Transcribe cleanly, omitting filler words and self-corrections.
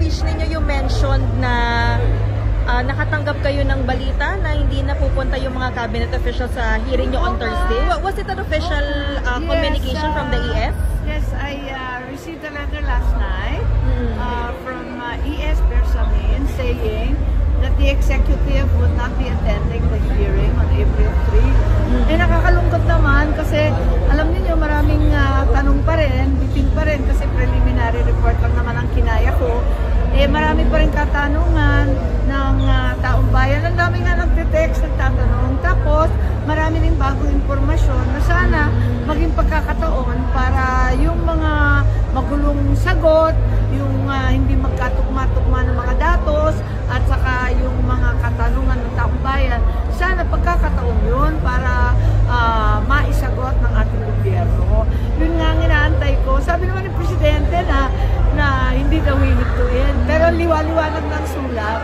speech ninyo you mentioned na nakatanggap kayo ng balita na hindi na pupunta yung mga cabinet officials sa hearing nyo on Thursday. Was it an official communication from the ES? Yes, I received a letter last night from ES Bersamin saying that the executive would not be attending the hearing on April 3. Eh nakakalungkot naman kasi alam niyo maraming tanong pa rin, bitin pa rin kasi preliminary report lang naman ang kinaya ko. Eh marami pa rin katanungan ng taong bayan. Ang dami nga nagte-text, nagtatanong. Tapos marami rin bagong impormasyon na sana maging pagkakataon para yung mga magulong sagot, yung hindi magkatugma-tugma ng mga datos, at saka yung mga katanungan ng taong bayan, sana pagkakataon yun para maisagot ng ating gobyerno. Yun nga ang inaantay ko. Sabi naman ng Presidente na hindi daw hihintuin, pero liwa-liwanag ng sulat.